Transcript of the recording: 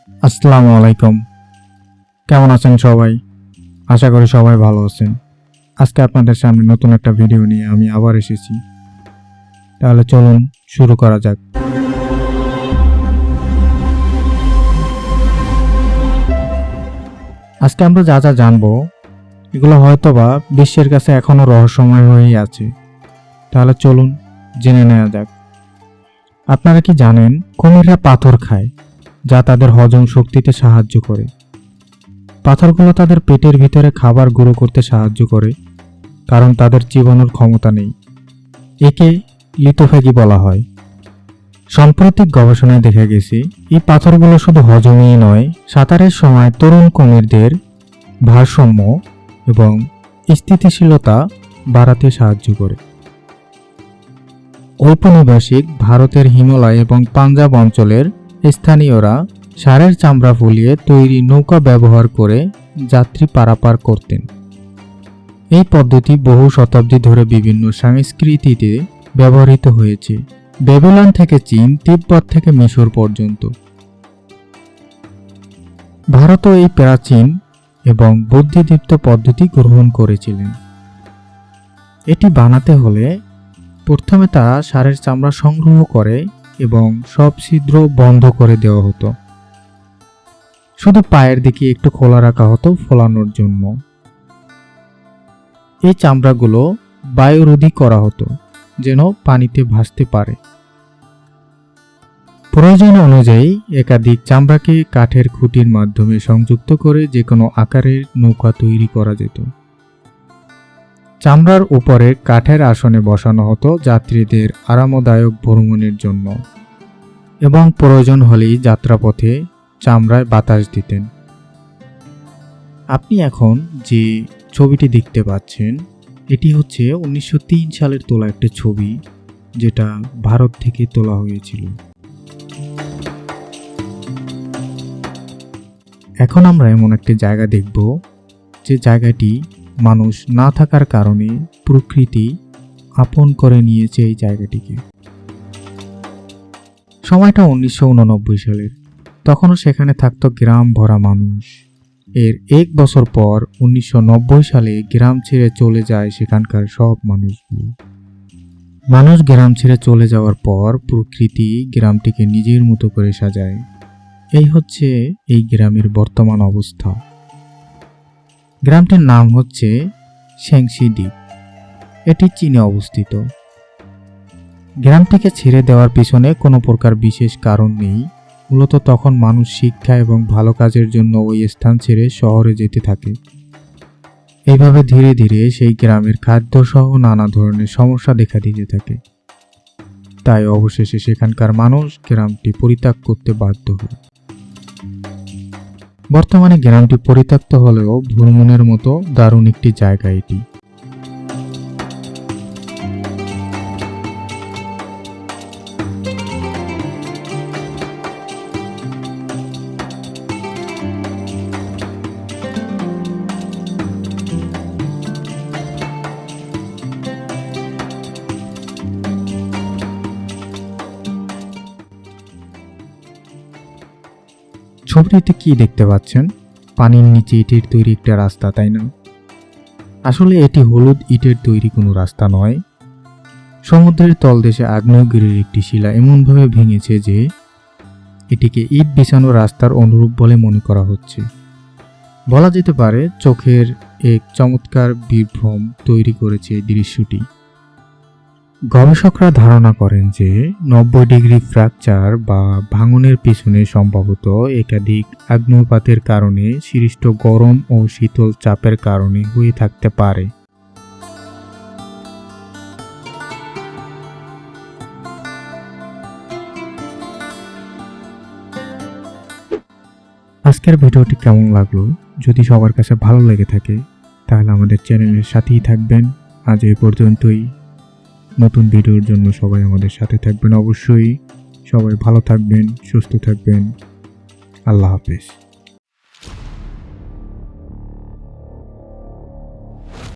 আসসালামু আলাইকুম। কেমন আছেন সবাই? আশা করি সবাই ভালো আছেন। আজকে আপনাদের সামনে নতুন একটা ভিডিও নিয়ে আমি আবার এসেছি। তাহলে চলুন শুরু করা যাক। আজকে আমরা যা যা জানবো এগুলো হয়তোবা বিশ্বের কাছে এখনো রহস্যময় হয়েই আছে। তাহলে চলুন জেনে নেওয়া যাক। আপনারা কি জানেন কুমিররা পাথর খায়, যা তাদের হজম শক্তিতে সাহায্য করে? পাথরগুলো তাদের পেটের ভিতরে খাবার গুঁড়ো করতে সাহায্য করে, কারণ তাদের চিবানোর ক্ষমতা নেই। একে লিথোফেগি বলা হয়। সাম্প্রতিক গবেষণায় দেখা গেছে এই পাথরগুলো শুধু হজমই নয়, সাঁতারের সময় তরুণ কুমিরদের ভারসাম্য এবং স্থিতিশীলতা বাড়াতে সাহায্য করে। ঔপনিবেশিক ভারতের হিমালয় এবং পাঞ্জাব অঞ্চলের স্থানীয়রা ষাঁড়ের চামড়া ফুলিয়ে তৈরি নৌকা ব্যবহার করে যাত্রী পারাপার করতেন। এই পদ্ধতি বহু শতাব্দী ধরে বিভিন্ন সংস্কৃতিতে ব্যবহৃত হয়েছে, বেবিলন থেকে চীন, তিব্বত থেকে মিশর পর্যন্ত। ভারতও এই প্রাচীন এবং বুদ্ধিদীপ্ত পদ্ধতি গ্রহণ করেছিলেন। এটি বানাতে হলে প্রথমে তারা ষাঁড়ের চামড়া সংগ্রহ করে এবং সব ছিদ্র বন্ধ করে দেওয়া হতো। শুধু পায়ের দিকে একটু খোলা রাখা হতো ফোলানোর জন্য। এই চামড়াগুলো বায়ুরোধী করা হতো যেন পানিতে ভাসতে পারে। প্রয়োজন অনুযায়ী একাধিক চামড়াকে কাঠের খুঁটির মাধ্যমে সংযুক্ত করে যে কোনো আকারের নৌকা তৈরি করা যেত। চামড়ার উপরে কাঠের আসনে বসানো হতো যাত্রীদের আরামদায়ক ভ্রমণের জন্য, এবং প্রয়োজন হলেই যাত্রাপথে চামড়ায় বাতাস দিতেন। আপনি এখন যে ছবিটি দেখতে পাচ্ছেন এটি হচ্ছে 1903 সালের তোলা একটা ছবি, যেটা ভারত থেকে তোলা হয়েছিল। এখন আমরা এমন একটি জায়গা দেখব যে জায়গাটি মানুষ না থাকার কারণে প্রকৃতি আপন করে নিয়েছে এই জায়গাটিকে। সময়টা 1989 সালের। তখনও সেখানে থাকতো গ্রাম ভরা মানুষ। এর এক বছর পর 1990 সালে গ্রাম ছেড়ে চলে যায় সেখানকার সব মানুষগুলো। মানুষ গ্রাম ছেড়ে চলে যাওয়ার পর প্রকৃতি গ্রামটিকে নিজের মতো করে সাজায়। এই হচ্ছে এই গ্রামের বর্তমান অবস্থা। গ্রামটির নাম হচ্ছে শ্যাংশি দ্বীপ। এটি চীনে অবস্থিত। গ্রামটিকে ছেড়ে দেওয়ার পিছনে কোনো প্রকার বিশেষ কারণ নেই। মূলত তখন মানুষ শিক্ষা এবং ভালো কাজের জন্য ওই স্থান ছেড়ে শহরে যেতে থাকে। এইভাবে ধীরে ধীরে সেই গ্রামের খাদ্য সহ নানা ধরনের সমস্যা দেখা দিতে থাকে। তাই অবশেষে সেখানকার মানুষ গ্রামটি পরিত্যাগ করতে বাধ্য হয়। বর্তমানে গ্রামটি পরিত্যক্ত হলেও ভ্রমণের মতো দারুণ একটি জায়গা এটি। ছবিটিতে কি দেখতে পাচ্ছেন? পানির নিচে ইটের তৈরি একটা রাস্তা, তাই না? আসলে এটি হলুদ ইটের তৈরি কোনো রাস্তা নয়। সমুদ্রের তলদেশে আগ্নেয়গিরির একটি শিলা এমনভাবে ভেঙেছে যে এটিকে ইট বিছানো রাস্তার অনুরূপ বলে মনে করা হচ্ছে। বলা যেতে পারে চোখের এক চমৎকার বিভ্রম তৈরি করেছে এই দৃশ্যটি। গবেষকরা ধারণা করেন যে 90 ডিগ্রি ফ্র্যাকচার বা ভাঙনের পিছনে সম্ভবত একাধিক আগ্নেয়পাতের কারণে সৃষ্ট গরম ও শীতল চাপের কারণে হয়ে থাকতে পারে। আজকের ভিডিওটি কেমন লাগলো? যদি সবার কাছে ভালো লেগে থাকে তাহলে আমাদের চ্যানেলের সাথেই থাকবেন। আজ এই পর্যন্তই। নতুন ভিডিওর জন্য সবাই আমাদের সাথে থাকবেন অবশ্যই। সবাই ভালো থাকবেন, সুস্থ থাকবেন। আল্লাহ হাফেজ।